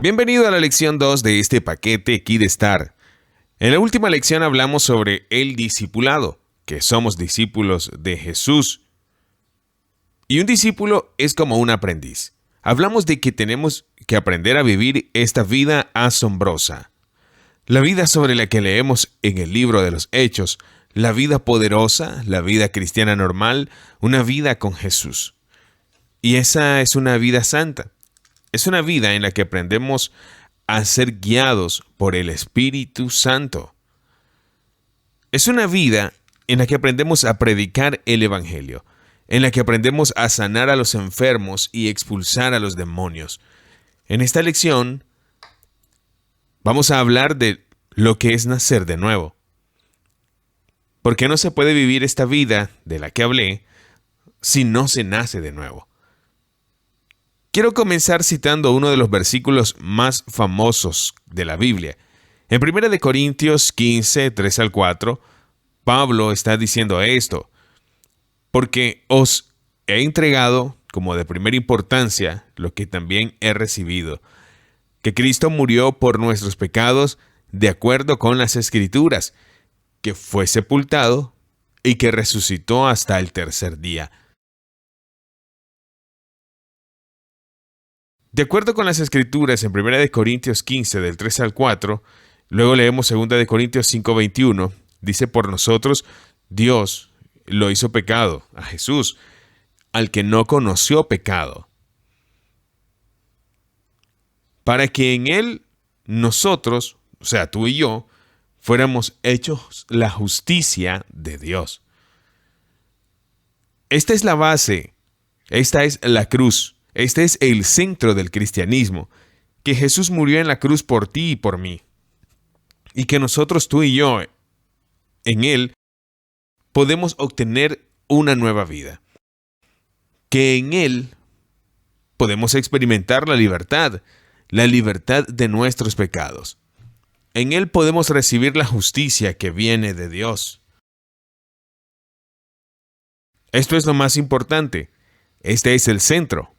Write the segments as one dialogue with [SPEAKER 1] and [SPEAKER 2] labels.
[SPEAKER 1] Bienvenido a la lección 2 de este paquete KidStar. En la última lección hablamos sobre el discipulado, que somos discípulos de Jesús. Y un discípulo es como un aprendiz. Hablamos de que tenemos que aprender a vivir esta vida asombrosa. La vida sobre la que leemos en el libro de los Hechos, la vida poderosa, la vida cristiana normal, una vida con Jesús. Y esa es una vida santa. Es una vida en la que aprendemos a ser guiados por el Espíritu Santo. Es una vida en la que aprendemos a predicar el Evangelio, en la que aprendemos a sanar a los enfermos y expulsar a los demonios. En esta lección vamos a hablar de lo que es nacer de nuevo. ¿Por qué no se puede vivir esta vida de la que hablé si no se nace de nuevo? Quiero comenzar citando uno de los versículos más famosos de la Biblia. En 1 Corintios 15, 3 al 4, Pablo está diciendo esto: porque os he entregado como de primera importancia lo que también he recibido, que Cristo murió por nuestros pecados de acuerdo con las Escrituras, que fue sepultado y que resucitó hasta el tercer día. De acuerdo con las Escrituras, en 1 Corintios 15, del 3 al 4, luego leemos 2 Corintios 5, 21, dice: por nosotros Dios lo hizo pecado a Jesús, al que no conoció pecado, para que en él nosotros, o sea, tú y yo, fuéramos hechos la justicia de Dios. Esta es la base, esta es la cruz. Este es el centro del cristianismo, que Jesús murió en la cruz por ti y por mí, y que nosotros, tú y yo, en Él, podemos obtener una nueva vida, que en Él podemos experimentar la libertad de nuestros pecados. En Él podemos recibir la justicia que viene de Dios. Esto es lo más importante. Este es el centro.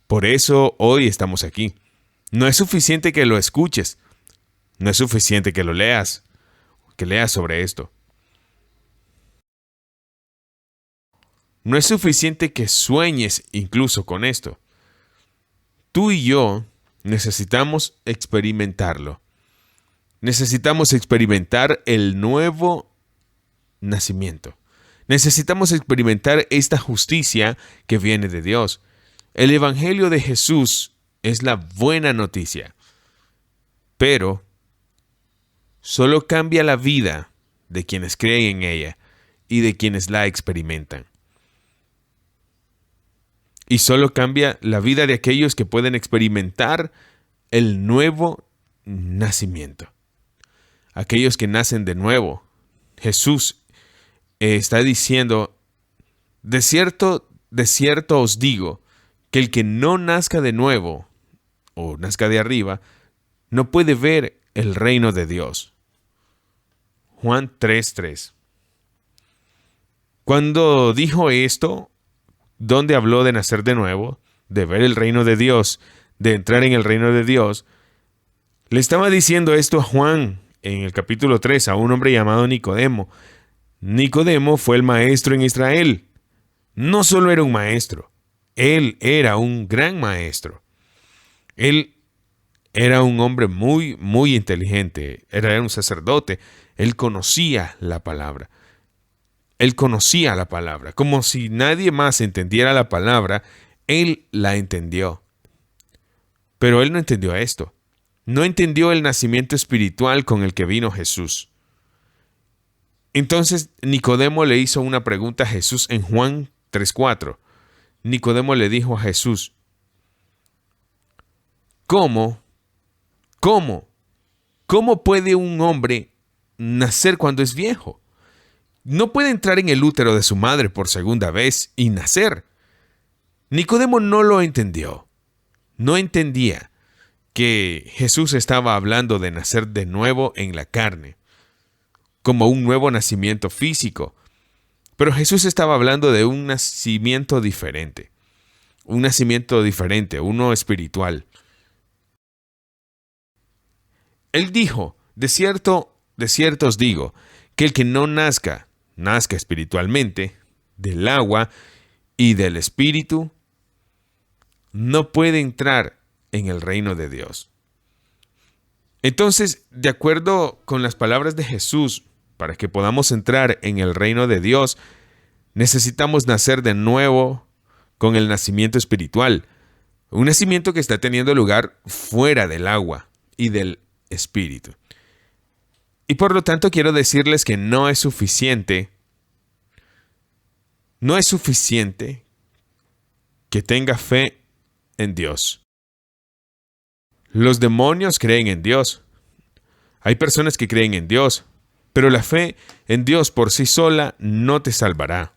[SPEAKER 1] Por eso hoy estamos aquí. No es suficiente que lo escuches. No es suficiente que lo leas, que leas sobre esto. No es suficiente que sueñes incluso con esto. Tú y yo necesitamos experimentarlo. Necesitamos experimentar el nuevo nacimiento. Necesitamos experimentar esta justicia que viene de Dios. El Evangelio de Jesús es la buena noticia, pero solo cambia la vida de quienes creen en ella y de quienes la experimentan. Y solo cambia la vida de aquellos que pueden experimentar el nuevo nacimiento. Aquellos que nacen de nuevo. Jesús está diciendo: de cierto os digo, que el que no nazca de nuevo, o nazca de arriba, no puede ver el reino de Dios. Juan 3:3. Cuando dijo esto, donde habló de nacer de nuevo, de ver el reino de Dios, de entrar en el reino de Dios, le estaba diciendo esto a Juan en el capítulo 3, a un hombre llamado Nicodemo. Nicodemo fue el maestro en Israel. No solo era un maestro, él era un gran maestro. Él era un hombre muy, muy inteligente. Era un sacerdote. Él conocía la palabra. Él conocía la palabra. Como si nadie más entendiera la palabra, él la entendió. Pero él no entendió esto. No entendió el nacimiento espiritual con el que vino Jesús. Entonces Nicodemo le hizo una pregunta a Jesús en Juan 3:4. Nicodemo le dijo a Jesús: ¿Cómo puede un hombre nacer cuando es viejo? No puede entrar en el útero de su madre por segunda vez y nacer. Nicodemo no lo entendió. No entendía que Jesús estaba hablando de nacer de nuevo en la carne, como un nuevo nacimiento físico. Pero Jesús estaba hablando de un nacimiento diferente, uno espiritual. Él dijo, de cierto os digo, que el que no nazca espiritualmente, del agua y del espíritu, no puede entrar en el reino de Dios. Entonces, de acuerdo con las palabras de Jesús, para que podamos entrar en el reino de Dios, necesitamos nacer de nuevo con el nacimiento espiritual. Un nacimiento que está teniendo lugar fuera del agua y del espíritu. Y por lo tanto quiero decirles que no es suficiente que tenga fe en Dios. Los demonios creen en Dios. Hay personas que creen en Dios, pero la fe en Dios por sí sola no te salvará.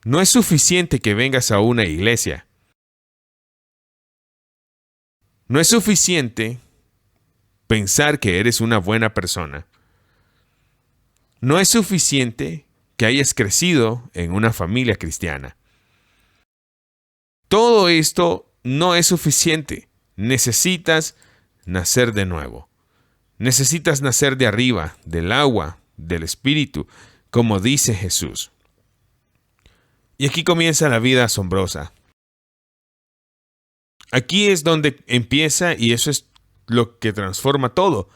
[SPEAKER 1] No es suficiente que vengas a una iglesia. No es suficiente pensar que eres una buena persona. No es suficiente que hayas crecido en una familia cristiana. Todo esto no es suficiente. Necesitas nacer de nuevo. Necesitas nacer de arriba, del agua, del espíritu, como dice Jesús. Y aquí comienza la vida asombrosa. Aquí es donde empieza y eso es lo que transforma todo.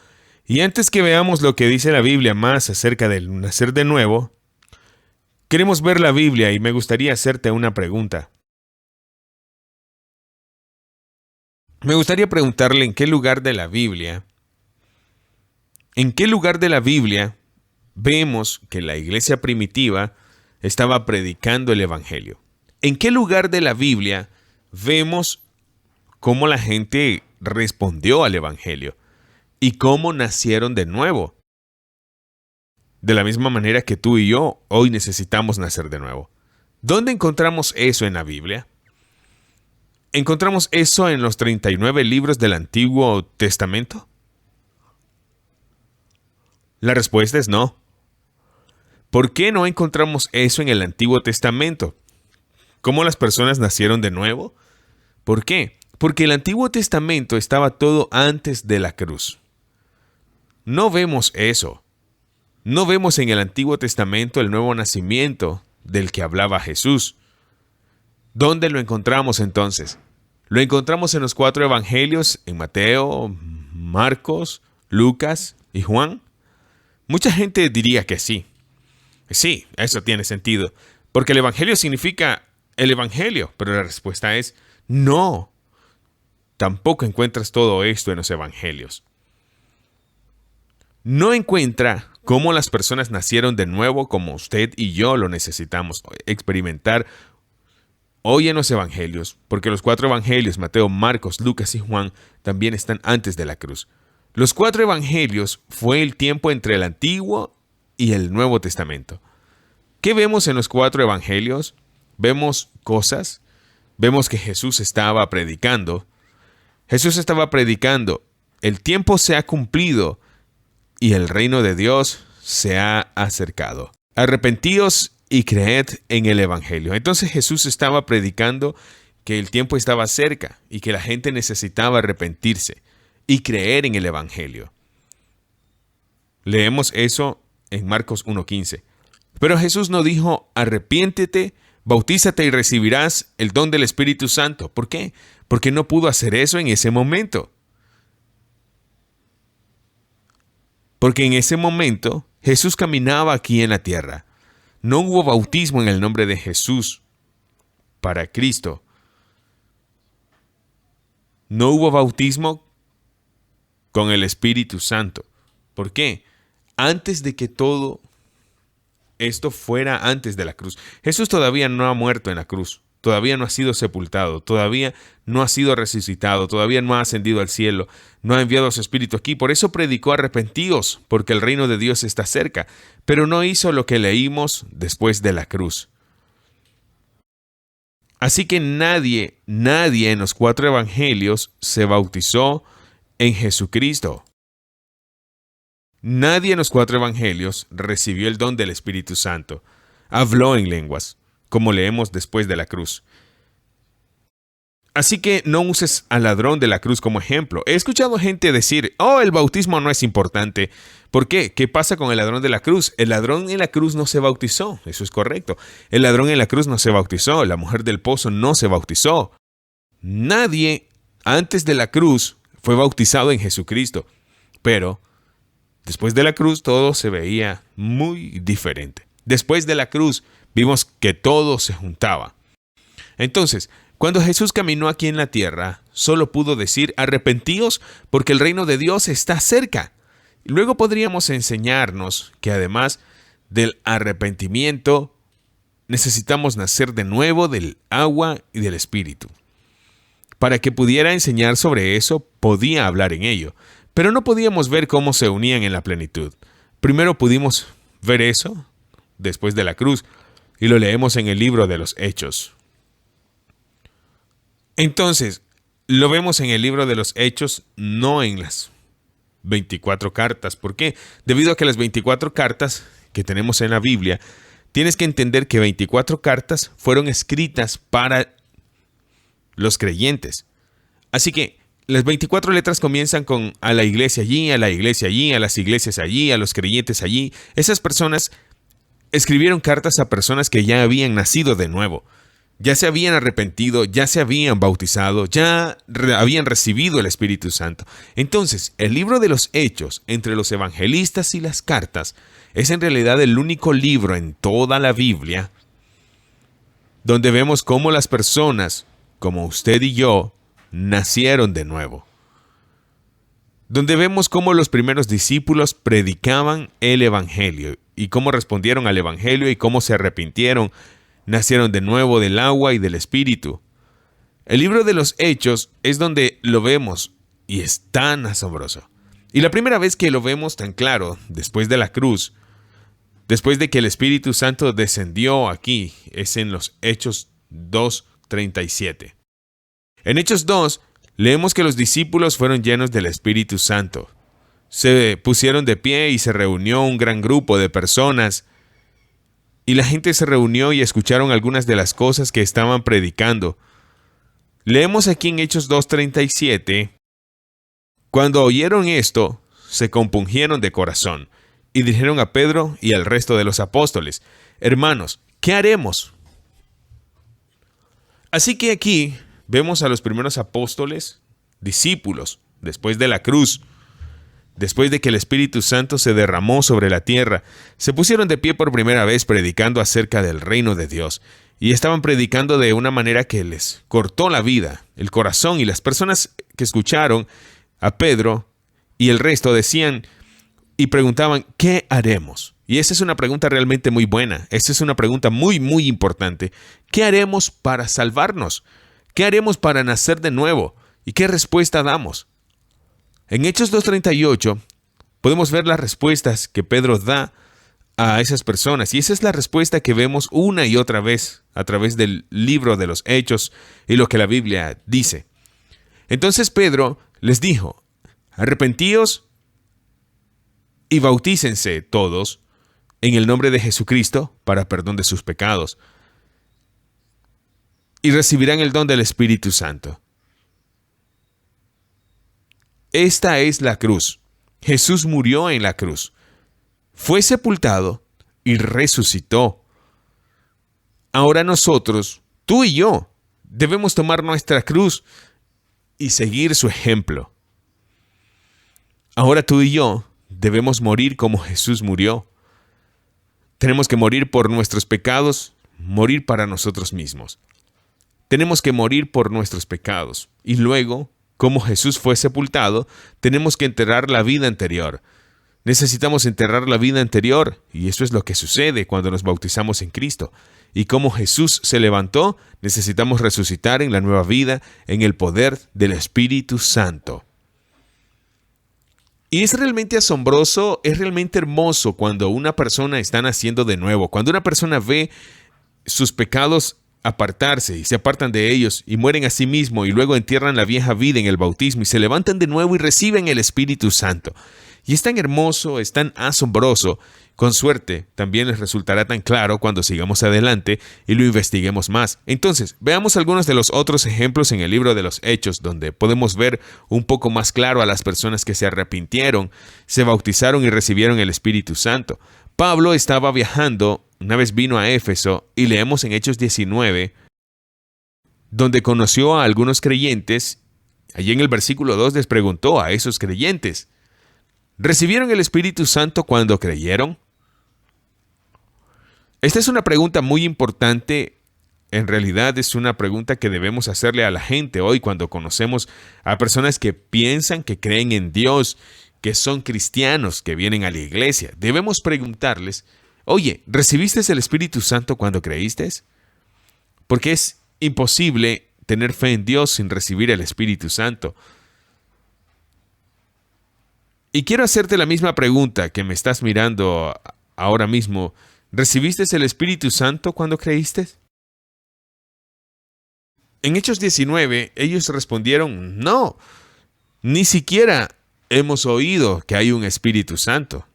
[SPEAKER 1] Y antes que veamos lo que dice la Biblia más acerca del nacer de nuevo, queremos ver la Biblia y me gustaría hacerte una pregunta. Me gustaría preguntarle en qué lugar de la Biblia vemos que la iglesia primitiva estaba predicando el Evangelio. ¿En qué lugar de la Biblia vemos cómo la gente respondió al Evangelio y cómo nacieron de nuevo? De la misma manera que tú y yo hoy necesitamos nacer de nuevo. ¿Dónde encontramos eso en la Biblia? ¿Encontramos eso en los 39 libros del Antiguo Testamento? La respuesta es no. ¿Por qué no encontramos eso en el Antiguo Testamento? ¿Cómo las personas nacieron de nuevo? ¿Por qué? Porque el Antiguo Testamento estaba todo antes de la cruz. No vemos eso. No vemos en el Antiguo Testamento el nuevo nacimiento del que hablaba Jesús. ¿Dónde lo encontramos entonces? Lo encontramos en los 4 evangelios, en Mateo, Marcos, Lucas y Juan. Mucha gente diría que sí. Sí, eso tiene sentido, porque el evangelio significa el evangelio, pero la respuesta es no. Tampoco encuentras todo esto en los evangelios. No encuentra cómo las personas nacieron de nuevo como usted y yo lo necesitamos experimentar hoy en los evangelios, porque los 4 evangelios, Mateo, Marcos, Lucas y Juan, también están antes de la cruz. Los 4 evangelios fue el tiempo entre el Antiguo y el Nuevo Testamento. ¿Qué vemos en los 4 evangelios? Vemos cosas. Vemos que Jesús estaba predicando. Jesús estaba predicando. El tiempo se ha cumplido y el reino de Dios se ha acercado. Arrepentíos y creed en el evangelio. Entonces Jesús estaba predicando que el tiempo estaba cerca y que la gente necesitaba arrepentirse y creer en el evangelio. Leemos eso en Marcos 1:15. Pero Jesús no dijo, arrepiéntete, bautízate y recibirás el don del Espíritu Santo. ¿Por qué? Porque no pudo hacer eso en ese momento. Porque en ese momento Jesús caminaba aquí en la tierra. No hubo bautismo en el nombre de Jesús para Cristo. No hubo bautismo con el Espíritu Santo. ¿Por qué? Antes de que todo esto fuera antes de la cruz. Jesús todavía no ha muerto en la cruz. Todavía no ha sido sepultado. Todavía no ha sido resucitado. Todavía no ha ascendido al cielo. No ha enviado a su Espíritu aquí. Por eso predicó arrepentíos, porque el reino de Dios está cerca. Pero no hizo lo que leímos después de la cruz. Así que nadie en los 4 evangelios se bautizó en Jesucristo. Nadie en los 4 evangelios recibió el don del Espíritu Santo. Habló en lenguas, como leemos después de la cruz. Así que no uses al ladrón de la cruz como ejemplo. He escuchado gente decir, el bautismo no es importante. ¿Por qué? ¿Qué pasa con el ladrón de la cruz? El ladrón en la cruz no se bautizó. Eso es correcto. El ladrón en la cruz no se bautizó. La mujer del pozo no se bautizó. Nadie antes de la cruz fue bautizado en Jesucristo. Pero después de la cruz todo se veía muy diferente. Después de la cruz vimos que todo se juntaba. Entonces, cuando Jesús caminó aquí en la tierra, solo pudo decir, arrepentíos porque el reino de Dios está cerca. Luego podríamos enseñarnos que además del arrepentimiento, necesitamos nacer de nuevo del agua y del Espíritu. Para que pudiera enseñar sobre eso, podía hablar en ello, pero no podíamos ver cómo se unían en la plenitud. Primero pudimos ver eso después de la cruz, y lo leemos en el libro de los Hechos. Entonces, lo vemos en el libro de los Hechos, no en las 24 cartas. ¿Por qué? Debido a que las 24 cartas que tenemos en la Biblia, tienes que entender que 24 cartas fueron escritas para los creyentes. Así que las 24 letras comienzan con a la iglesia allí, a la iglesia allí, a las iglesias allí, a los creyentes allí. Esas personas escribieron cartas a personas que ya habían nacido de nuevo. Ya se habían arrepentido, ya se habían bautizado, ya habían recibido el Espíritu Santo. Entonces, el libro de los Hechos, entre los evangelistas y las cartas, es en realidad el único libro en toda la Biblia donde vemos cómo las personas, como usted y yo, nacieron de nuevo. Donde vemos cómo los primeros discípulos predicaban el Evangelio y cómo respondieron al Evangelio y cómo se arrepintieron. Nacieron de nuevo del agua y del Espíritu. El libro de los Hechos es donde lo vemos y es tan asombroso. Y la primera vez que lo vemos tan claro, después de la cruz, después de que el Espíritu Santo descendió aquí, es en los Hechos 2:37. En Hechos 2, leemos que los discípulos fueron llenos del Espíritu Santo. Se pusieron de pie y se reunió un gran grupo de personas. Y la gente se reunió y escucharon algunas de las cosas que estaban predicando. Leemos aquí en Hechos 2:37, cuando oyeron esto, se compungieron de corazón y dijeron a Pedro y al resto de los apóstoles, hermanos, ¿qué haremos? Así que aquí vemos a los primeros apóstoles, discípulos, después de la cruz. Después de que el Espíritu Santo se derramó sobre la tierra, se pusieron de pie por primera vez predicando acerca del reino de Dios. Y estaban predicando de una manera que les cortó la vida, el corazón. Y las personas que escucharon a Pedro y el resto decían y preguntaban, ¿qué haremos? Y esa es una pregunta realmente muy buena. Esa es una pregunta muy, muy importante. ¿Qué haremos para salvarnos? ¿Qué haremos para nacer de nuevo? ¿Y qué respuesta damos? En Hechos 2:38 podemos ver las respuestas que Pedro da a esas personas. Y esa es la respuesta que vemos una y otra vez a través del libro de los Hechos y lo que la Biblia dice. Entonces Pedro les dijo, arrepentíos y bautícense todos en el nombre de Jesucristo para perdón de sus pecados. Y recibirán el don del Espíritu Santo. Esta es la cruz. Jesús murió en la cruz. Fue sepultado y resucitó. Ahora nosotros, tú y yo, debemos tomar nuestra cruz y seguir su ejemplo. Ahora tú y yo debemos morir como Jesús murió. Tenemos que morir por nuestros pecados, morir para nosotros mismos. Tenemos que morir por nuestros pecados y luego, como Jesús fue sepultado, tenemos que enterrar la vida anterior. Necesitamos enterrar la vida anterior, y eso es lo que sucede cuando nos bautizamos en Cristo. Y como Jesús se levantó, necesitamos resucitar en la nueva vida, en el poder del Espíritu Santo. Y es realmente asombroso, es realmente hermoso cuando una persona está naciendo de nuevo, cuando una persona ve sus pecados apartarse y se apartan de ellos y mueren a sí mismo y luego entierran la vieja vida en el bautismo y se levantan de nuevo y reciben el Espíritu Santo. Y es tan hermoso, es tan asombroso Con suerte, también les resultará tan claro cuando sigamos adelante y lo investiguemos más. Entonces, veamos algunos de los otros ejemplos en el libro de los Hechos, donde podemos ver un poco más claro a las personas que se arrepintieron, se bautizaron y recibieron el Espíritu Santo. Pablo estaba viajando, una vez vino a Éfeso, y leemos en Hechos 19, donde conoció a algunos creyentes. Allí en el versículo 2 les preguntó a esos creyentes: ¿recibieron el Espíritu Santo cuando creyeron? Esta es una pregunta muy importante. En realidad es una pregunta que debemos hacerle a la gente hoy cuando conocemos a personas que piensan que creen en Dios, que son cristianos, que vienen a la iglesia. Debemos preguntarles: oye, ¿recibiste el Espíritu Santo cuando creíste? Porque es imposible tener fe en Dios sin recibir el Espíritu Santo. Y quiero hacerte la misma pregunta que me estás mirando ahora mismo. ¿Recibiste el Espíritu Santo cuando creíste? En Hechos 19, ellos respondieron: no, ni siquiera hemos oído que hay un Espíritu Santo.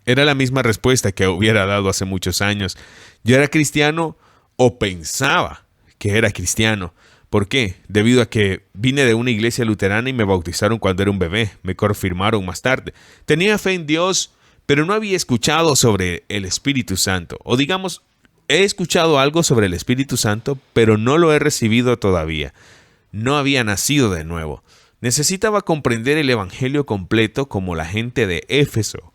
[SPEAKER 1] Era la misma respuesta que hubiera dado hace muchos años. Yo era cristiano o pensaba que era cristiano. ¿Por qué? Debido a que vine de una iglesia luterana y me bautizaron cuando era un bebé. Me confirmaron más tarde. Tenía fe en Dios, pero no había escuchado sobre el Espíritu Santo. O digamos, he escuchado algo sobre el Espíritu Santo, pero no lo he recibido todavía. No había nacido de nuevo. Necesitaba comprender el Evangelio completo como la gente de Éfeso.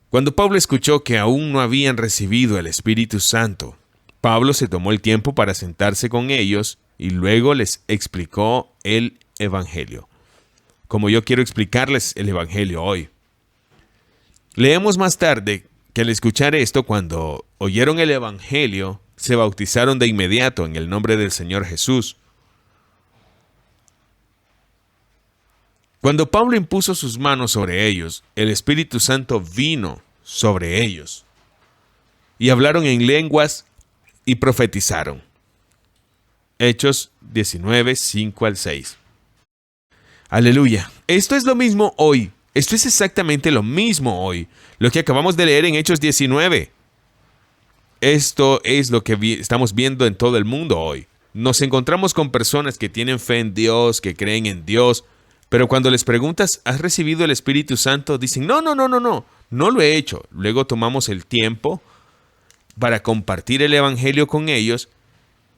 [SPEAKER 1] Cuando Pablo escuchó que aún no habían recibido el Espíritu Santo, Pablo se tomó el tiempo para sentarse con ellos y luego les explicó el Evangelio, como yo quiero explicarles el Evangelio hoy. Leemos más tarde que al escuchar esto, cuando oyeron el Evangelio, se bautizaron de inmediato en el nombre del Señor Jesús. Cuando Pablo impuso sus manos sobre ellos, el Espíritu Santo vino sobre ellos y hablaron en lenguas y profetizaron. Hechos 19, 5 al 6. Aleluya. Esto es lo mismo hoy. Esto es exactamente lo mismo hoy. Lo que acabamos de leer en Hechos 19. Esto es lo que estamos viendo en todo el mundo hoy. Nos encontramos con personas que tienen fe en Dios, que creen en Dios, pero cuando les preguntas: ¿has recibido el Espíritu Santo? Dicen: no lo he hecho. Luego tomamos el tiempo para compartir el Evangelio con ellos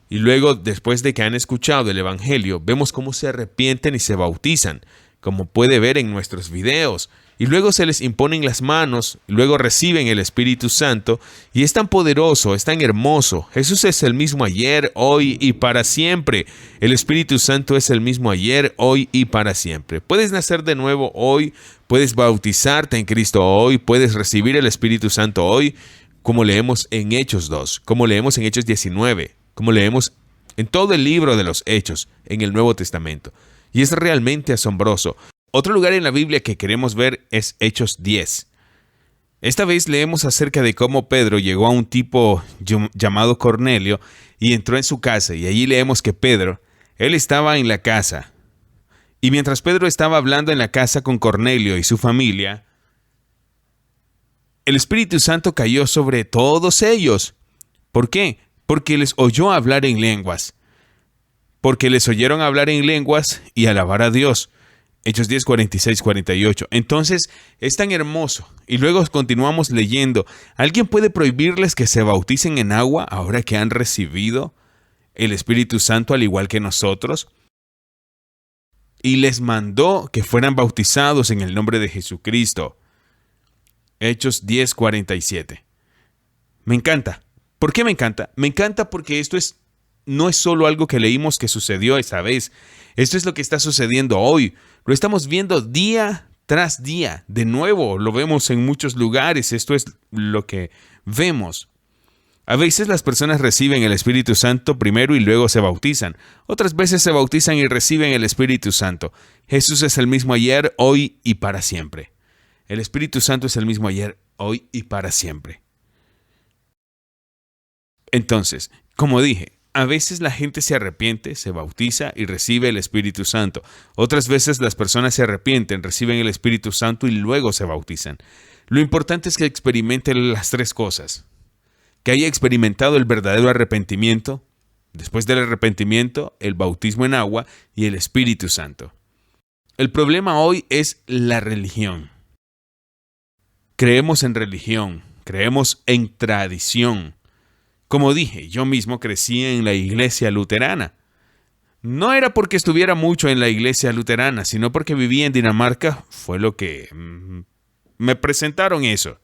[SPEAKER 1] y luego, después de que han escuchado el Evangelio, vemos cómo se arrepienten y se bautizan, como puede ver en nuestros videos, y luego se les imponen las manos, y luego reciben el Espíritu Santo, y es tan poderoso, es tan hermoso. Jesús es el mismo ayer, hoy y para siempre. El Espíritu Santo es el mismo ayer, hoy y para siempre. Puedes nacer de nuevo hoy, puedes bautizarte en Cristo hoy, puedes recibir el Espíritu Santo hoy, como leemos en Hechos 2, como leemos en Hechos 19, como leemos en todo el libro de los Hechos, en el Nuevo Testamento. Y es realmente asombroso. Otro lugar en la Biblia que queremos ver es Hechos 10. Esta vez leemos acerca de cómo Pedro llegó a un tipo llamado Cornelio y entró en su casa. Y allí leemos que Pedro, él estaba en la casa. Y mientras Pedro estaba hablando en la casa con Cornelio y su familia, el Espíritu Santo cayó sobre todos ellos. ¿Por qué? Porque les oyó hablar en lenguas. Porque les oyeron hablar en lenguas y alabar a Dios. Hechos 10, 46, 48. Entonces, es tan hermoso. Y luego continuamos leyendo. ¿Alguien puede prohibirles que se bauticen en agua ahora que han recibido el Espíritu Santo al igual que nosotros? Y les mandó que fueran bautizados en el nombre de Jesucristo. Hechos 10, 47. Me encanta. ¿Por qué me encanta? Me encanta porque esto no es solo algo que leímos que sucedió esa vez. Esto es lo que está sucediendo hoy. Lo estamos viendo día tras día. De nuevo, lo vemos en muchos lugares. Esto es lo que vemos. A veces las personas reciben el Espíritu Santo primero y luego se bautizan. Otras veces se bautizan y reciben el Espíritu Santo. Jesús es el mismo ayer, hoy y para siempre. El Espíritu Santo es el mismo ayer, hoy y para siempre. Entonces, como dije, a veces la gente se arrepiente, se bautiza y recibe el Espíritu Santo. Otras veces las personas se arrepienten, reciben el Espíritu Santo y luego se bautizan. Lo importante es que experimenten las tres cosas. Que haya experimentado el verdadero arrepentimiento, después del arrepentimiento, el bautismo en agua y el Espíritu Santo. El problema hoy es la religión. Creemos en religión, creemos en tradición. Como dije, yo mismo crecí en la iglesia luterana. No era porque estuviera mucho en la iglesia luterana, sino porque vivía en Dinamarca, fue lo que me presentaron eso.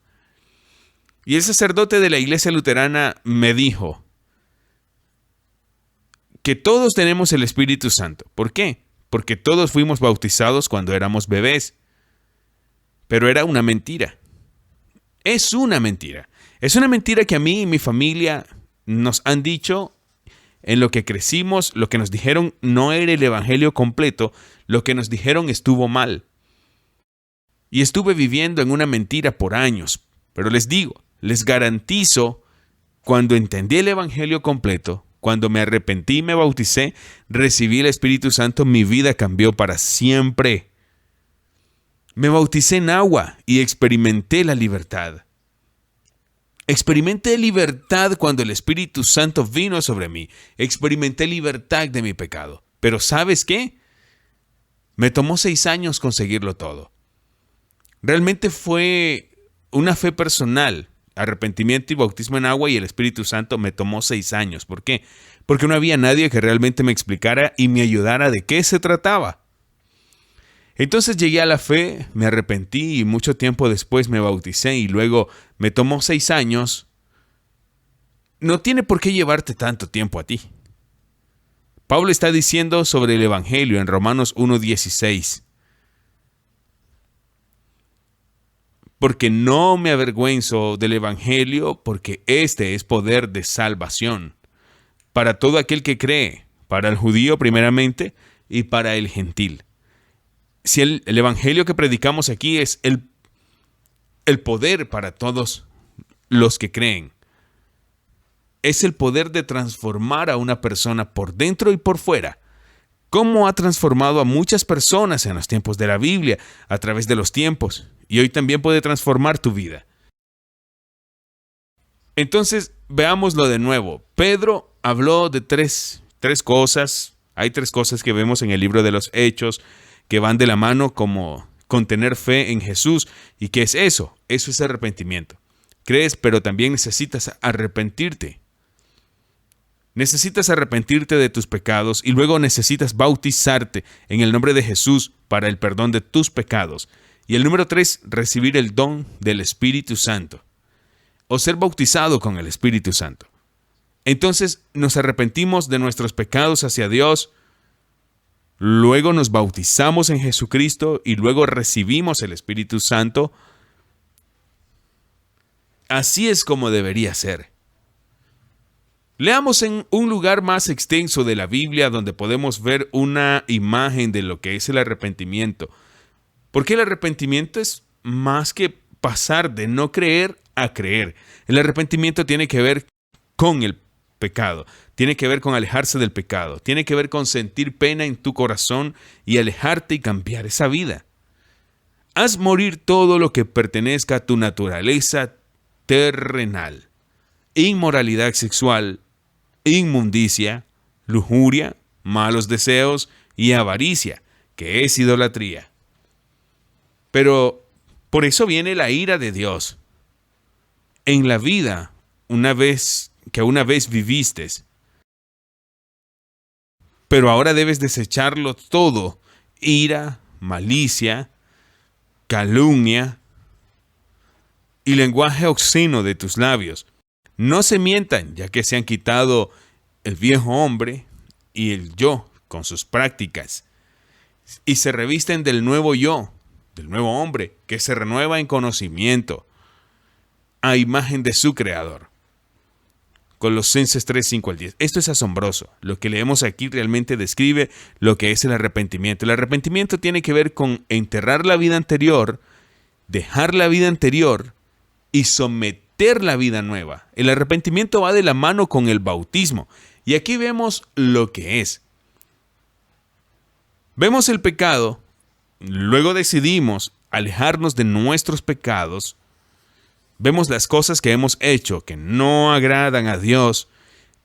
[SPEAKER 1] Y el sacerdote de la iglesia luterana me dijo que todos tenemos el Espíritu Santo. ¿Por qué? Porque todos fuimos bautizados cuando éramos bebés. Pero era una mentira. Es una mentira. Es una mentira que a mí y mi familia nos han dicho en lo que crecimos, lo que nos dijeron no era el evangelio completo, lo que nos dijeron estuvo mal. Y estuve viviendo en una mentira por años. Pero les digo, les garantizo, cuando entendí el evangelio completo, cuando me arrepentí y me bauticé, recibí el Espíritu Santo, mi vida cambió para siempre. Me bauticé en agua y experimenté la libertad. Experimenté libertad cuando el Espíritu Santo vino sobre mí. Experimenté libertad de mi pecado. Pero ¿sabes qué? Me tomó 6 años conseguirlo todo. Realmente fue una fe personal. Arrepentimiento y bautismo en agua y el Espíritu Santo me tomó 6 años. ¿Por qué? Porque no había nadie que realmente me explicara y me ayudara de qué se trataba. Entonces llegué a la fe, me arrepentí y mucho tiempo después me bauticé y luego me tomó 6 años. No tiene por qué llevarte tanto tiempo a ti. Pablo está diciendo sobre el Evangelio en Romanos 1:16. Porque no me avergüenzo del Evangelio, porque este es poder de salvación para todo aquel que cree, para el judío primeramente y para el gentil. Si el Evangelio que predicamos aquí es el poder para todos los que creen. Es el poder de transformar a una persona por dentro y por fuera. Cómo ha transformado a muchas personas en los tiempos de la Biblia, a través de los tiempos. Y hoy también puede transformar tu vida. Entonces, veámoslo de nuevo. Pedro habló de tres cosas. Hay 3 cosas que vemos en el libro de los Hechos que van de la mano como con tener fe en Jesús. ¿Y qué es eso? Eso es arrepentimiento. Crees, pero también necesitas arrepentirte. Necesitas arrepentirte de tus pecados y luego necesitas bautizarte en el nombre de Jesús para el perdón de tus pecados. Y el número 3, recibir el don del Espíritu Santo o ser bautizado con el Espíritu Santo. Entonces nos arrepentimos de nuestros pecados hacia Dios, luego nos bautizamos en Jesucristo y luego recibimos el Espíritu Santo. Así es como debería ser. Leamos en un lugar más extenso de la Biblia donde podemos ver una imagen de lo que es el arrepentimiento. Porque el arrepentimiento es más que pasar de no creer a creer. El arrepentimiento tiene que ver con el pecado, tiene que ver con alejarse del pecado, tiene que ver con sentir pena en tu corazón y alejarte y cambiar esa vida. Haz morir todo lo que pertenezca a tu naturaleza terrenal. Inmoralidad sexual, inmundicia, lujuria, malos deseos y avaricia, que es idolatría. Pero por eso viene la ira de Dios. En la vida, una vez viviste, pero ahora debes desecharlo todo: ira, malicia, calumnia y lenguaje obsceno de tus labios. No se mientan, ya que se han quitado el viejo hombre y el yo con sus prácticas, y se revisten del nuevo yo, del nuevo hombre, que se renueva en conocimiento, a imagen de su Creador. Colosenses 3:5-10. Esto es asombroso. Lo que leemos aquí realmente describe lo que es el arrepentimiento. El arrepentimiento tiene que ver con enterrar la vida anterior, dejar la vida anterior y someter la vida nueva. El arrepentimiento va de la mano con el bautismo. Y aquí vemos lo que es. Vemos el pecado, luego decidimos alejarnos de nuestros pecados, vemos las cosas que hemos hecho que no agradan a Dios,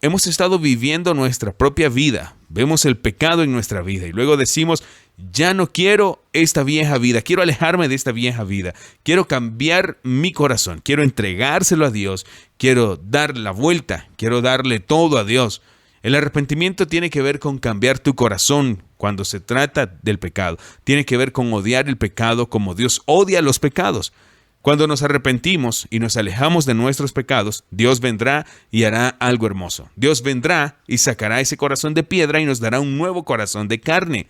[SPEAKER 1] hemos estado viviendo nuestra propia vida, vemos el pecado en nuestra vida y luego decimos, ya no quiero esta vieja vida, quiero alejarme de esta vieja vida, quiero cambiar mi corazón, quiero entregárselo a Dios, quiero dar la vuelta, quiero darle todo a Dios. El arrepentimiento tiene que ver con cambiar tu corazón cuando se trata del pecado. Tiene que ver con odiar el pecado como Dios odia los pecados. Cuando nos arrepentimos y nos alejamos de nuestros pecados, Dios vendrá y hará algo hermoso. Dios vendrá y sacará ese corazón de piedra y nos dará un nuevo corazón de carne.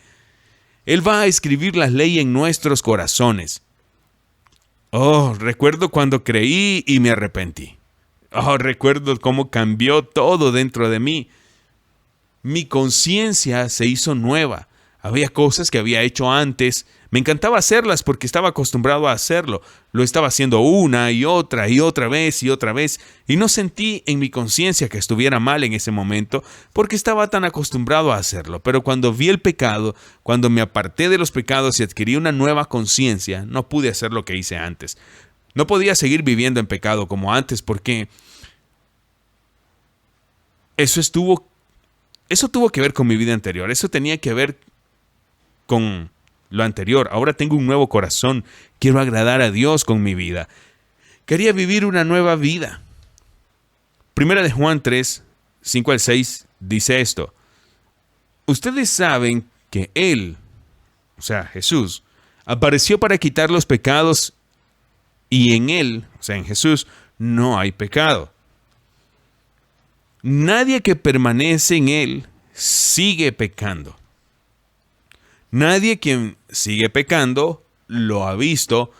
[SPEAKER 1] Él va a escribir la ley en nuestros corazones. Oh, recuerdo cuando creí y me arrepentí. Oh, recuerdo cómo cambió todo dentro de mí. Mi conciencia se hizo nueva. Había cosas que había hecho antes. Me encantaba hacerlas porque estaba acostumbrado a hacerlo. Lo estaba haciendo una y otra vez y otra vez. Y no sentí en mi conciencia que estuviera mal en ese momento porque estaba tan acostumbrado a hacerlo. Pero cuando vi el pecado, cuando me aparté de los pecados y adquirí una nueva conciencia, no pude hacer lo que hice antes. No podía seguir viviendo en pecado como antes porque eso tuvo que ver con mi vida anterior. Eso tenía que ver con lo anterior. Ahora tengo un nuevo corazón. Quiero agradar a Dios con mi vida. Quería vivir una nueva vida. Primera de Juan 3, 5 al 6 dice esto. Ustedes saben que Él, o sea, Jesús, apareció para quitar los pecados y en Él, o sea, en Jesús, no hay pecado. Nadie que permanece en Él sigue pecando. Nadie quien sigue pecando lo ha visto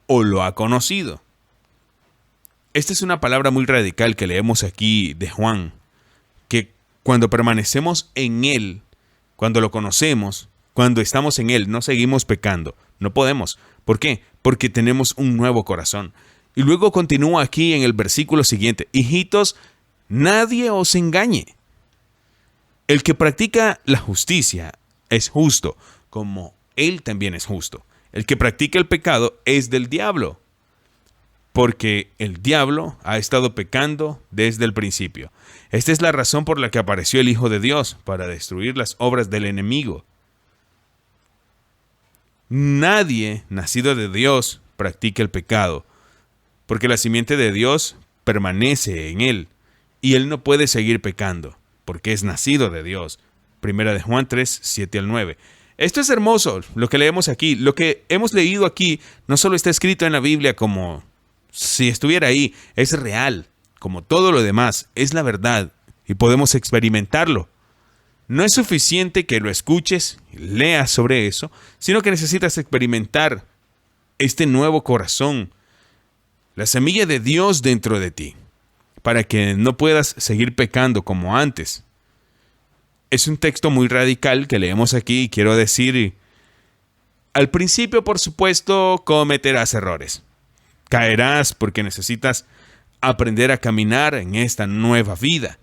[SPEAKER 1] o lo ha conocido. Esta es una palabra muy radical que leemos aquí de Juan, que cuando permanecemos en Él, cuando lo conocemos, cuando estamos en Él, no seguimos pecando. No podemos. ¿Por qué? Porque tenemos un nuevo corazón. Y luego continúa aquí en el versículo siguiente. Hijitos, nadie os engañe. El que practica la justicia es justo, como Él también es justo. El que practica el pecado es del diablo, porque el diablo ha estado pecando desde el principio. Esta es la razón por la que apareció el Hijo de Dios, para destruir las obras del enemigo. Nadie nacido de Dios practica el pecado, porque la simiente de Dios permanece en él, y él no puede seguir pecando, porque es nacido de Dios. Primera de Juan 3, 7 al 9. Esto es hermoso, lo que leemos aquí. Lo que hemos leído aquí no solo está escrito en la Biblia como si estuviera ahí, es real, como todo lo demás, es la verdad, y podemos experimentarlo. No es suficiente que lo escuches y leas sobre eso, sino que necesitas experimentar este nuevo corazón, la semilla de Dios dentro de ti, para que no puedas seguir pecando como antes. Es un texto muy radical que leemos aquí y quiero decir, al principio, por supuesto, cometerás errores. Caerás porque necesitas aprender a caminar en esta nueva vida.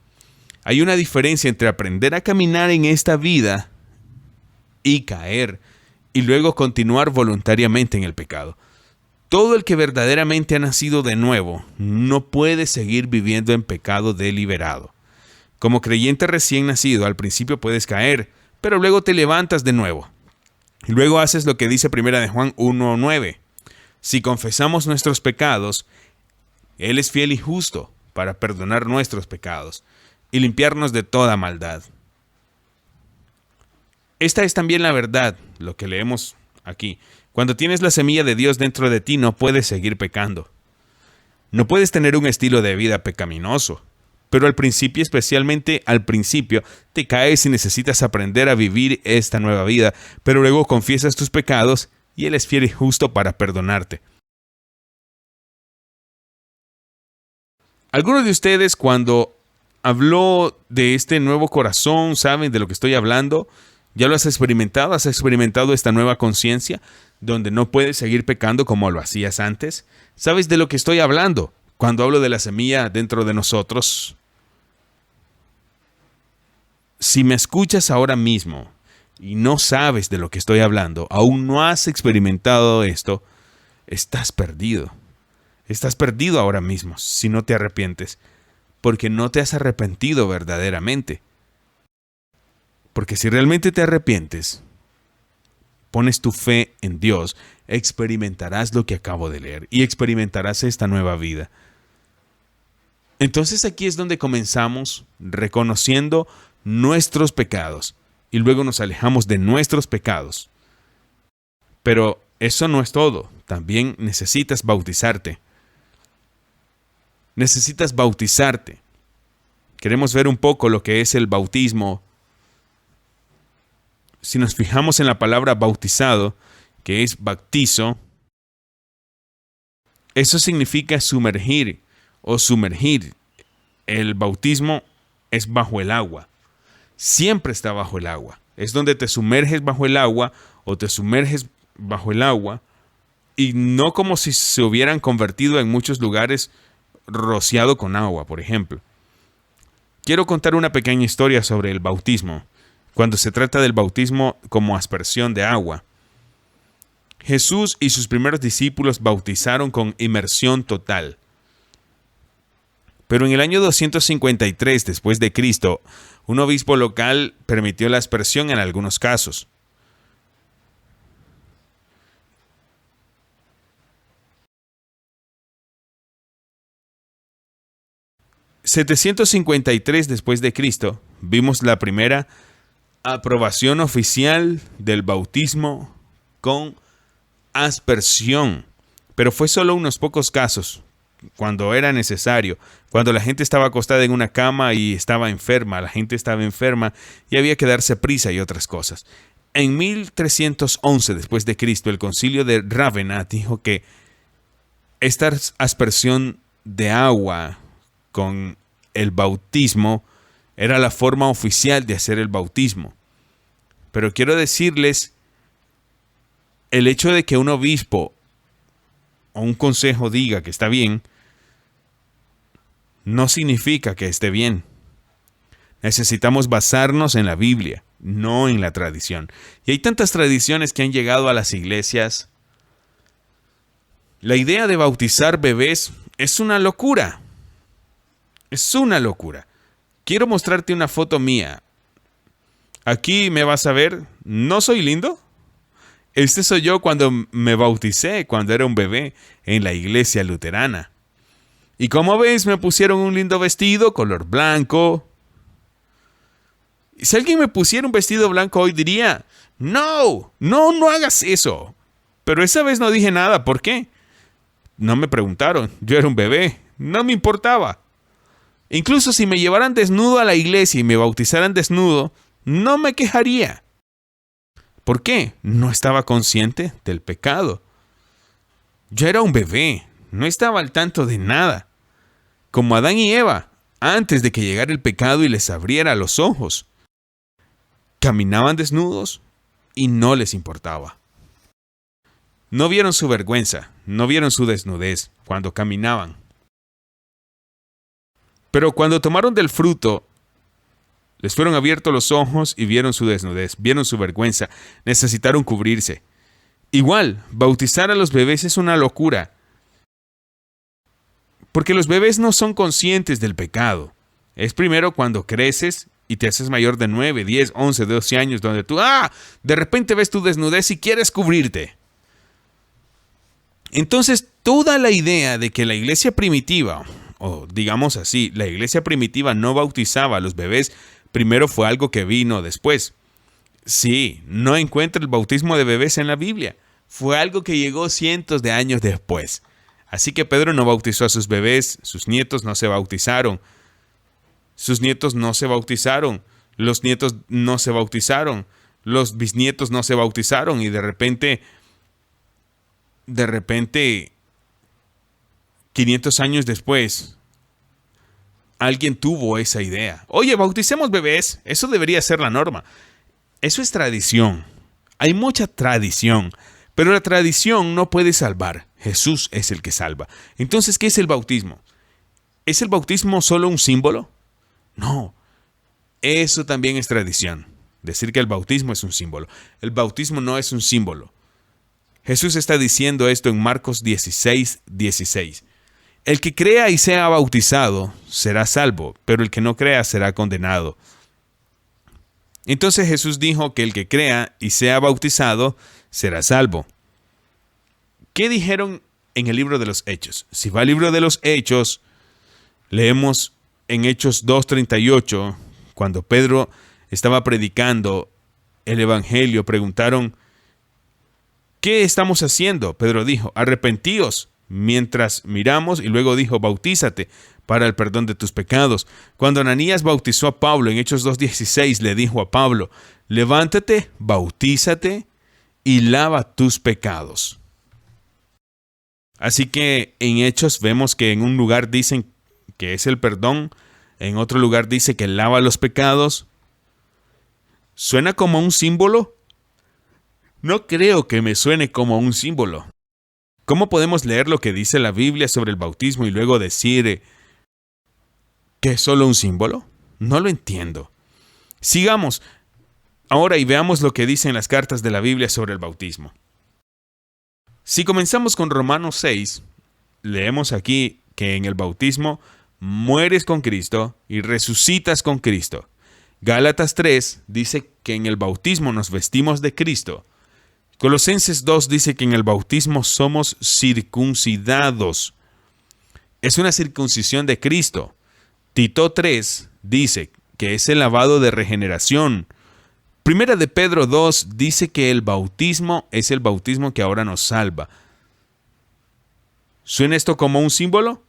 [SPEAKER 1] Hay una diferencia entre aprender a caminar en esta vida y caer, y luego continuar voluntariamente en el pecado. Todo el que verdaderamente ha nacido de nuevo no puede seguir viviendo en pecado deliberado. Como creyente recién nacido, al principio puedes caer, pero luego te levantas de nuevo. Y luego haces lo que dice Primera de Juan 1:9. Si confesamos nuestros pecados, Él es fiel y justo para perdonar nuestros pecados y limpiarnos de toda maldad. Esta es también la verdad, lo que leemos aquí. Cuando tienes la semilla de Dios dentro de ti, no puedes seguir pecando. No puedes tener un estilo de vida pecaminoso. Pero al principio, especialmente al principio, te caes y necesitas aprender a vivir esta nueva vida, pero luego confiesas tus pecados y Él es fiel y justo para perdonarte. Algunos de ustedes, cuando habló de este nuevo corazón, ¿saben de lo que estoy hablando? ¿Ya lo has experimentado? ¿Has experimentado esta nueva conciencia donde no puedes seguir pecando como lo hacías antes? ¿Sabes de lo que estoy hablando cuando hablo de la semilla dentro de nosotros? Si me escuchas ahora mismo y no sabes de lo que estoy hablando, aún no has experimentado esto, estás perdido. Estás perdido ahora mismo si no te arrepientes, porque no te has arrepentido verdaderamente. Porque si realmente te arrepientes, pones tu fe en Dios, experimentarás lo que acabo de leer y experimentarás esta nueva vida. Entonces aquí es donde comenzamos reconociendo nuestros pecados y luego nos alejamos de nuestros pecados. Pero eso no es todo, también necesitas bautizarte. Necesitas bautizarte. Queremos ver un poco lo que es el bautismo. Si nos fijamos en la palabra bautizado, que es bautizo, eso significa sumergir o sumergir. El bautismo es bajo el agua. Siempre está bajo el agua. Es donde te sumerges bajo el agua o te sumerges bajo el agua y no como si se hubieran convertido en muchos lugares rociado con agua, por ejemplo. Quiero contar una pequeña historia sobre el bautismo, cuando se trata del bautismo como aspersión de agua. Jesús y sus primeros discípulos bautizaron con inmersión total. Pero en el año 253 después de Cristo, un obispo local permitió la aspersión en algunos casos. En 753 después de Cristo, vimos la primera aprobación oficial del bautismo con aspersión, pero fue solo unos pocos casos, cuando era necesario, cuando la gente estaba acostada en una cama y estaba enferma, la gente estaba enferma y había que darse prisa y otras cosas. En 1311 después de Cristo, el concilio de Rávena dijo que esta aspersión de agua con el bautismo era la forma oficial de hacer el bautismo. Pero quiero decirles, el hecho de que un obispo o un consejo diga que está bien, no significa que esté bien. Necesitamos basarnos en la Biblia, no en la tradición. Y hay tantas tradiciones que han llegado a las iglesias. La idea de bautizar bebés es una locura. Es una locura. Quiero mostrarte una foto mía. Aquí me vas a ver. ¿No soy lindo? Este soy yo cuando me bauticé, cuando era un bebé, en la iglesia luterana. Y como ves, me pusieron un lindo vestido, color blanco. Y si alguien me pusiera un vestido blanco hoy diría, no hagas eso. Pero esa vez no dije nada, ¿por qué? No me preguntaron, yo era un bebé, no me importaba. Incluso si me llevaran desnudo a la iglesia y me bautizaran desnudo, no me quejaría. ¿Por qué? No estaba consciente del pecado. Yo era un bebé, no estaba al tanto de nada. Como Adán y Eva, antes de que llegara el pecado y les abriera los ojos. Caminaban desnudos y no les importaba. No vieron su vergüenza, no vieron su desnudez cuando caminaban. Pero cuando tomaron del fruto, les fueron abiertos los ojos y vieron su desnudez, vieron su vergüenza, necesitaron cubrirse. Igual, bautizar a los bebés es una locura. Porque los bebés no son conscientes del pecado. Es primero cuando creces y te haces mayor de 9, 10, 11, 12 años, donde tú, de repente ves tu desnudez y quieres cubrirte. Entonces, toda la idea de que la iglesia primitiva, o digamos así, la iglesia primitiva no bautizaba a los bebés, primero fue algo que vino después. Sí, no encuentra el bautismo de bebés en la Biblia. Fue algo que llegó cientos de años después. Así que Pedro no bautizó a sus bebés, sus nietos no se bautizaron. Sus nietos no se bautizaron. Los nietos no se bautizaron. Los bisnietos no se bautizaron. Y de repente, 500 años después, alguien tuvo esa idea. Oye, bauticemos bebés. Eso debería ser la norma. Eso es tradición. Hay mucha tradición. Pero la tradición no puede salvar. Jesús es el que salva. Entonces, ¿qué es el bautismo? ¿Es el bautismo solo un símbolo? No. Eso también es tradición. Decir que el bautismo es un símbolo. El bautismo no es un símbolo. Jesús está diciendo esto en Marcos 16:16. El que crea y sea bautizado será salvo, pero el que no crea será condenado. Entonces Jesús dijo que el que crea y sea bautizado será salvo. ¿Qué dijeron en el libro de los Hechos? Si va al libro de los Hechos, leemos en Hechos 2:38, cuando Pedro estaba predicando el evangelio, preguntaron: ¿qué estamos haciendo? Pedro dijo: arrepentíos mientras miramos, y luego dijo: bautízate para el perdón de tus pecados. Cuando Ananías bautizó a Pablo en Hechos 2:16, le dijo a Pablo: levántate, bautízate y lava tus pecados. Así que en Hechos vemos que en un lugar dicen que es el perdón, en otro lugar dice que lava los pecados. ¿Suena como un símbolo? No creo que me suene como un símbolo. ¿Cómo podemos leer lo que dice la Biblia sobre el bautismo y luego decir que es solo un símbolo? No lo entiendo. Sigamos ahora y veamos lo que dicen las cartas de la Biblia sobre el bautismo. Si comenzamos con Romanos 6, leemos aquí que en el bautismo mueres con Cristo y resucitas con Cristo. Gálatas 3 dice que en el bautismo nos vestimos de Cristo. Colosenses 2 dice que en el bautismo somos circuncidados. Es una circuncisión de Cristo. Tito 3 dice que es el lavado de regeneración. Primera de Pedro 2 dice que el bautismo es el bautismo que ahora nos salva. ¿Suena esto como un símbolo?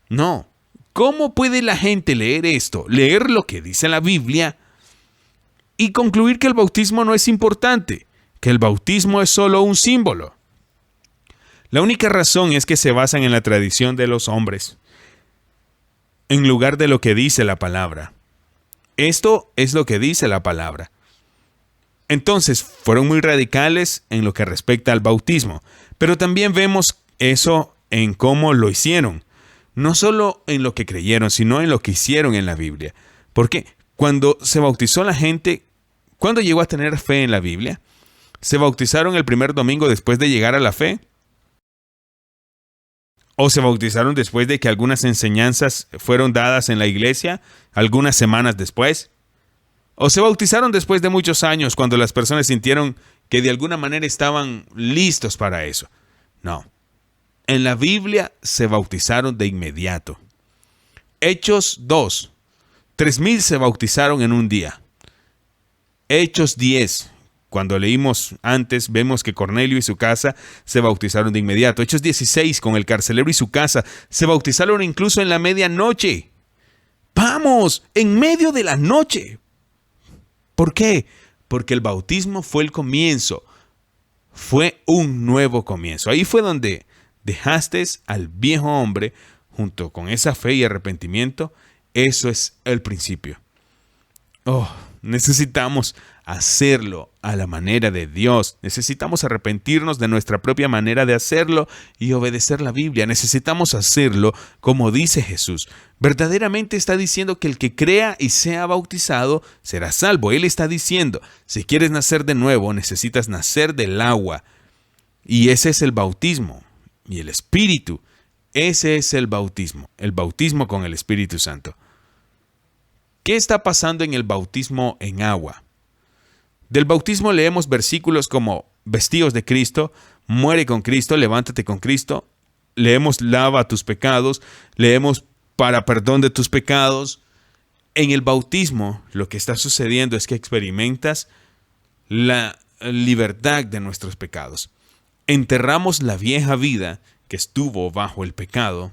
[SPEAKER 1] No. ¿Cómo puede la gente leer esto, leer lo que dice la Biblia y concluir que el bautismo no es importante, que el bautismo es solo un símbolo? La única razón es que se basan en la tradición de los hombres, en lugar de lo que dice la palabra. Esto es lo que dice la palabra. Entonces, fueron muy radicales en lo que respecta al bautismo, pero también vemos eso en cómo lo hicieron. No solo en lo que creyeron, sino en lo que hicieron en la Biblia. Porque cuando se bautizó la gente, ¿cuándo llegó a tener fe en la Biblia? ¿Se bautizaron el primer domingo después de llegar a la fe? ¿O se bautizaron después de que algunas enseñanzas fueron dadas en la iglesia, algunas semanas después? ¿O se bautizaron después de muchos años, cuando las personas sintieron que de alguna manera estaban listos para eso? No. En la Biblia se bautizaron de inmediato. Hechos 2. 3,000 se bautizaron en un día. Hechos 10. Cuando leímos antes, vemos que Cornelio y su casa se bautizaron de inmediato. Hechos 16, con el carcelero y su casa, se bautizaron incluso en la medianoche. ¡Vamos! En medio de la noche. ¿Por qué? Porque el bautismo fue el comienzo. Fue un nuevo comienzo. Ahí fue donde dejaste al viejo hombre junto con esa fe y arrepentimiento. Eso es el principio. Necesitamos hacerlo a la manera de Dios. Necesitamos arrepentirnos de nuestra propia manera de hacerlo y obedecer la Biblia. Necesitamos hacerlo como dice Jesús. Verdaderamente está diciendo que el que crea y sea bautizado será salvo. Él está diciendo, si quieres nacer de nuevo, necesitas nacer del agua. Y ese es el bautismo. Y el Espíritu, ese es el bautismo con el Espíritu Santo. ¿Qué está pasando en el bautismo en agua? Del bautismo leemos versículos como vestíos de Cristo, muere con Cristo, levántate con Cristo. Leemos lava tus pecados, leemos para perdón de tus pecados. En el bautismo lo que está sucediendo es que experimentas la libertad de nuestros pecados. Enterramos la vieja vida que estuvo bajo el pecado.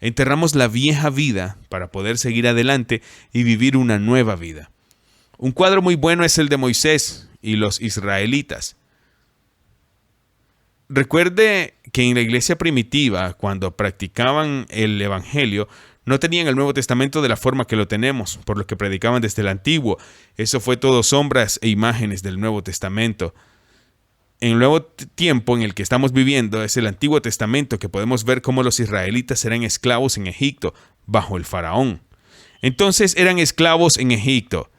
[SPEAKER 1] Enterramos la vieja vida para poder seguir adelante y vivir una nueva vida. Un cuadro muy bueno es el de Moisés y los israelitas. Recuerde que en la iglesia primitiva, cuando practicaban el evangelio, no tenían el Nuevo Testamento de la forma que lo tenemos, por lo que predicaban desde el Antiguo. Eso fue todo sombras e imágenes del Nuevo Testamento. En el nuevo tiempo en el que estamos viviendo es el Antiguo Testamento, que podemos ver cómo los israelitas eran esclavos en Egipto bajo el faraón. Entonces eran esclavos en Egipto.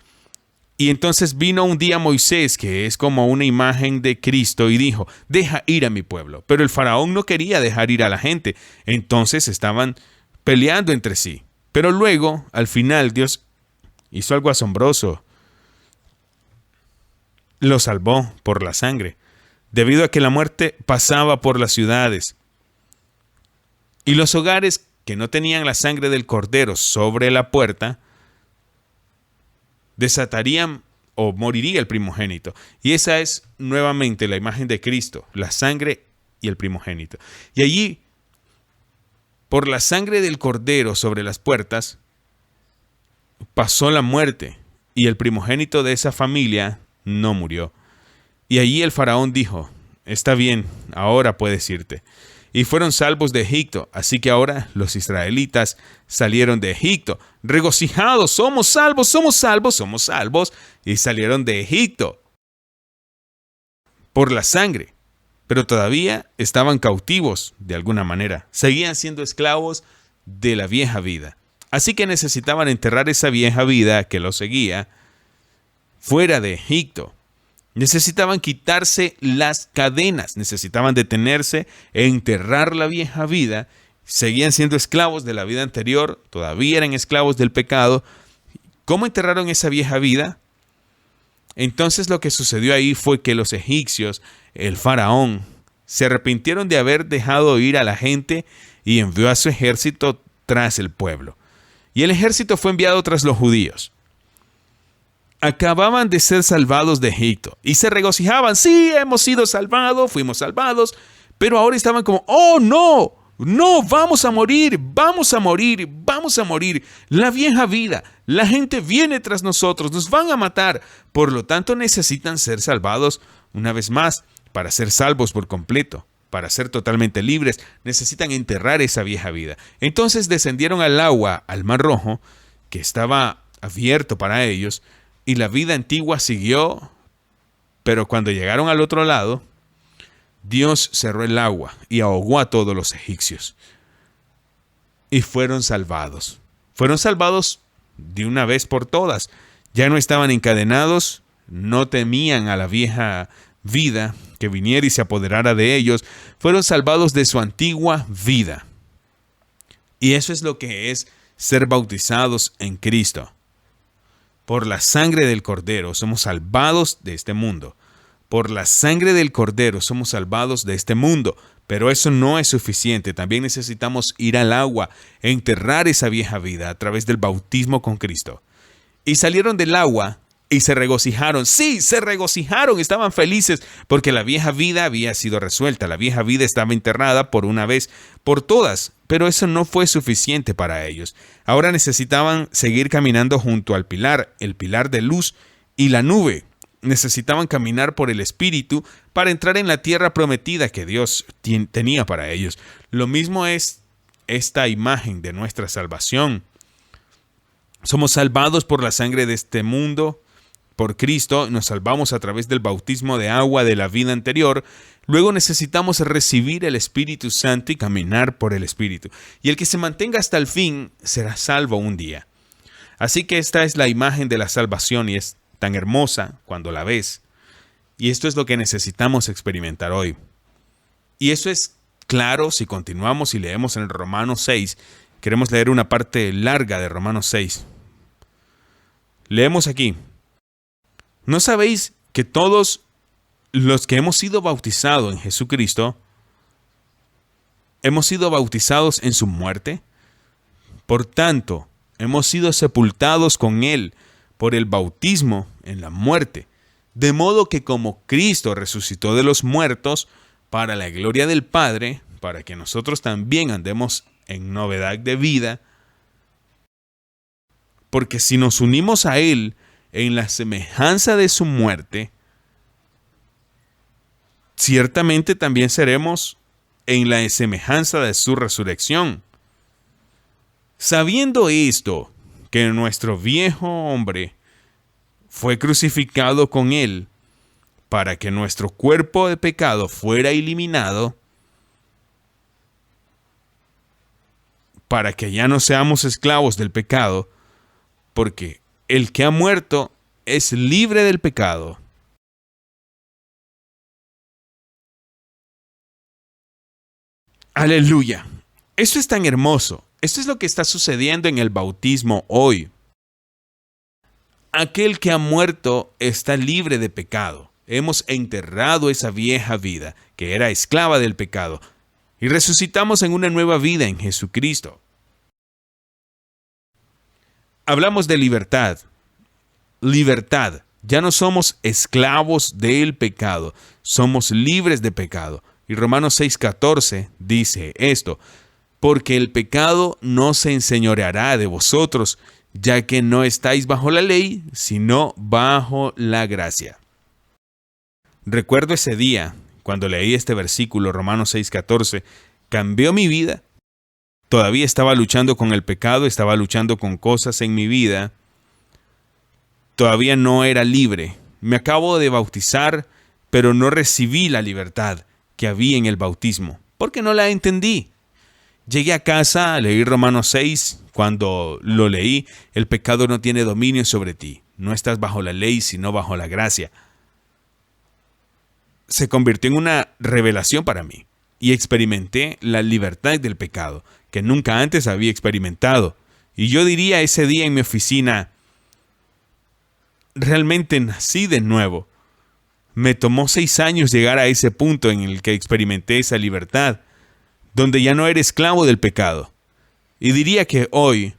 [SPEAKER 1] Y entonces vino un día Moisés, que es como una imagen de Cristo, y dijo, deja ir a mi pueblo. Pero el faraón no quería dejar ir a la gente. Entonces estaban peleando entre sí. Pero luego, al final, Dios hizo algo asombroso. Lo salvó por la sangre, debido a que la muerte pasaba por las ciudades. Y los hogares que no tenían la sangre del cordero sobre la puerta, desatarían o moriría el primogénito. Y esa es nuevamente la imagen de Cristo, la sangre y el primogénito. Y allí, por la sangre del cordero sobre las puertas, pasó la muerte y el primogénito de esa familia no murió. Y allí el faraón dijo, está bien, ahora puedes irte. Y fueron salvos de Egipto. Así que ahora los israelitas salieron de Egipto, regocijados, somos salvos, somos salvos, somos salvos. Y salieron de Egipto por la sangre. Pero todavía estaban cautivos de alguna manera. Seguían siendo esclavos de la vieja vida. Así que necesitaban enterrar esa vieja vida que los seguía fuera de Egipto. Necesitaban quitarse las cadenas, necesitaban detenerse e enterrar la vieja vida. Seguían siendo esclavos de la vida anterior, todavía eran esclavos del pecado. ¿Cómo enterraron esa vieja vida? Entonces lo que sucedió ahí fue que los egipcios, el faraón, se arrepintieron de haber dejado ir a la gente y envió a su ejército tras el pueblo. Y el ejército fue enviado tras los judíos. Acababan de ser salvados de Egipto y se regocijaban. Sí, hemos sido salvados, fuimos salvados, pero ahora estaban como, oh no, no, vamos a morir, vamos a morir, vamos a morir. La vieja vida, la gente viene tras nosotros, nos van a matar. Por lo tanto, necesitan ser salvados una vez más. Para ser salvos por completo, para ser totalmente libres, necesitan enterrar esa vieja vida. Entonces descendieron al agua, al Mar Rojo, que estaba abierto para ellos, y la vida antigua siguió, pero cuando llegaron al otro lado, Dios cerró el agua y ahogó a todos los egipcios. Y fueron salvados. Fueron salvados de una vez por todas. Ya no estaban encadenados, no temían a la vieja vida que viniera y se apoderara de ellos. Fueron salvados de su antigua vida. Y eso es lo que es ser bautizados en Cristo. Por la sangre del Cordero somos salvados de este mundo. Por la sangre del Cordero somos salvados de este mundo. Pero eso no es suficiente. También necesitamos ir al agua, enterrar esa vieja vida a través del bautismo con Cristo. Y salieron del agua y se regocijaron. Sí, se regocijaron, estaban felices porque la vieja vida había sido resuelta. La vieja vida estaba enterrada por una vez por todas. Pero eso no fue suficiente para ellos. Ahora necesitaban seguir caminando junto al pilar, el pilar de luz y la nube. Necesitaban caminar por el Espíritu para entrar en la tierra prometida que Dios tenía para ellos. Lo mismo es esta imagen de nuestra salvación. Somos salvados por la sangre de este mundo, por Cristo, nos salvamos a través del bautismo de agua de la vida anterior. Luego necesitamos recibir el Espíritu Santo y caminar por el Espíritu. Y el que se mantenga hasta el fin será salvo un día. Así que esta es la imagen de la salvación y es tan hermosa cuando la ves. Y esto es lo que necesitamos experimentar hoy. Y eso es claro si continuamos y leemos en Romanos 6. Queremos leer una parte larga de Romanos 6. Leemos aquí. ¿No sabéis que todos los que hemos sido bautizados en Jesucristo, hemos sido bautizados en su muerte? Por tanto, hemos sido sepultados con Él por el bautismo en la muerte, de modo que como Cristo resucitó de los muertos para la gloria del Padre, para que nosotros también andemos en novedad de vida, porque si nos unimos a Él en la semejanza de su muerte, ciertamente también seremos en la semejanza de su resurrección. Sabiendo esto, que nuestro viejo hombre fue crucificado con Él, para que nuestro cuerpo de pecado fuera eliminado, para que ya no seamos esclavos del pecado, porque el que ha muerto es libre del pecado. Aleluya. Esto es tan hermoso. Esto es lo que está sucediendo en el bautismo hoy. Aquel que ha muerto está libre de pecado. Hemos enterrado esa vieja vida que era esclava del pecado y resucitamos en una nueva vida en Jesucristo. Hablamos de libertad. Libertad. Ya no somos esclavos del pecado, somos libres de pecado. Y Romanos 6:14 dice esto: porque el pecado no se enseñoreará de vosotros, ya que no estáis bajo la ley, sino bajo la gracia. Recuerdo ese día, cuando leí este versículo, Romanos 6:14, cambió mi vida. Todavía estaba luchando con el pecado, estaba luchando con cosas en mi vida. Todavía no era libre. Me acabo de bautizar, pero no recibí la libertad que había en el bautismo, porque no la entendí. Llegué a casa, leí Romanos 6, cuando lo leí, el pecado no tiene dominio sobre ti, no estás bajo la ley, sino bajo la gracia. Se convirtió en una revelación para mí, y experimenté la libertad del pecado, que nunca antes había experimentado. Y yo diría ese día en mi oficina, realmente nací de nuevo. Me tomó 6 años llegar a ese punto en el que experimenté esa libertad, donde ya no era esclavo del pecado. Y diría que hoy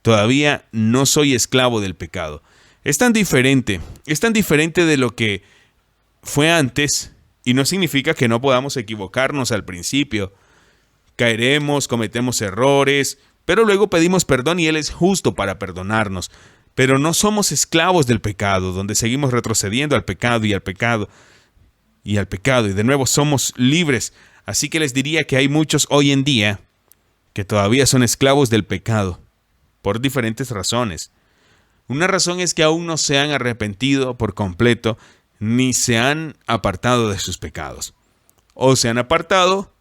[SPEAKER 1] todavía no soy esclavo del pecado. Es tan diferente de lo que fue antes, y no significa que no podamos equivocarnos al principio. Caeremos, cometemos errores, pero luego pedimos perdón y Él es justo para perdonarnos. Pero no somos esclavos del pecado, donde seguimos retrocediendo al pecado y al pecado y al pecado, y de nuevo somos libres. Así que les diría que hay muchos hoy en día que todavía son esclavos del pecado, por diferentes razones. Una razón es que aún no se han arrepentido por completo, ni se han apartado de sus pecados. O se han apartado,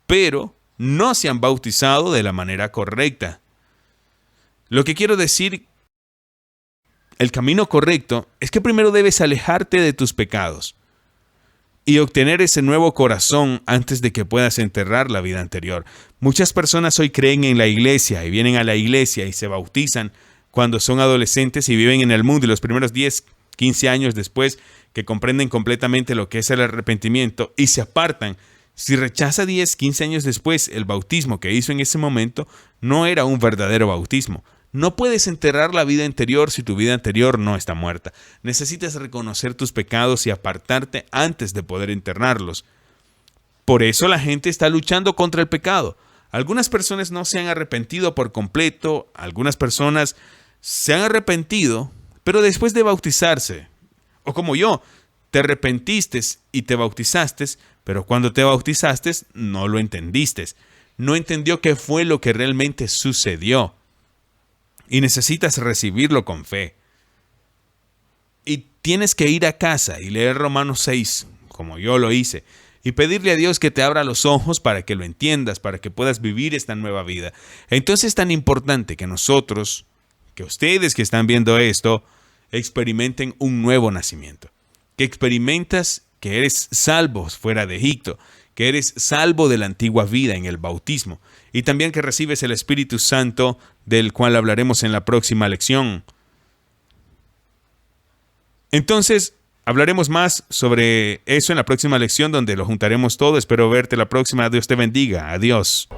[SPEAKER 1] pero no se han bautizado de la manera correcta. Lo que quiero decir, el camino correcto es que primero debes alejarte de tus pecados y obtener ese nuevo corazón antes de que puedas enterrar la vida anterior. Muchas personas hoy creen en la iglesia y vienen a la iglesia y se bautizan cuando son adolescentes y viven en el mundo, y los primeros 10, 15 años después que comprenden completamente lo que es el arrepentimiento y se apartan. Si rechaza 10, 15 años después, el bautismo que hizo en ese momento no era un verdadero bautismo. No puedes enterrar la vida anterior si tu vida anterior no está muerta. Necesitas reconocer tus pecados y apartarte antes de poder enterrarlos. Por eso la gente está luchando contra el pecado. Algunas personas no se han arrepentido por completo, algunas personas se han arrepentido, pero después de bautizarse. O como yo, te arrepentiste y te bautizaste, pero cuando te bautizaste no lo entendiste. No entendió qué fue lo que realmente sucedió. Y necesitas recibirlo con fe. Y tienes que ir a casa y leer Romanos 6, como yo lo hice, y pedirle a Dios que te abra los ojos para que lo entiendas, para que puedas vivir esta nueva vida. Entonces es tan importante que nosotros, que ustedes que están viendo esto, experimenten un nuevo nacimiento. Que experimentas que eres salvo fuera de Egipto, que eres salvo de la antigua vida en el bautismo, y también que recibes el Espíritu Santo, del cual hablaremos en la próxima lección. Entonces, hablaremos más sobre eso en la próxima lección, donde lo juntaremos todo. Espero verte la próxima. Dios te bendiga. Adiós.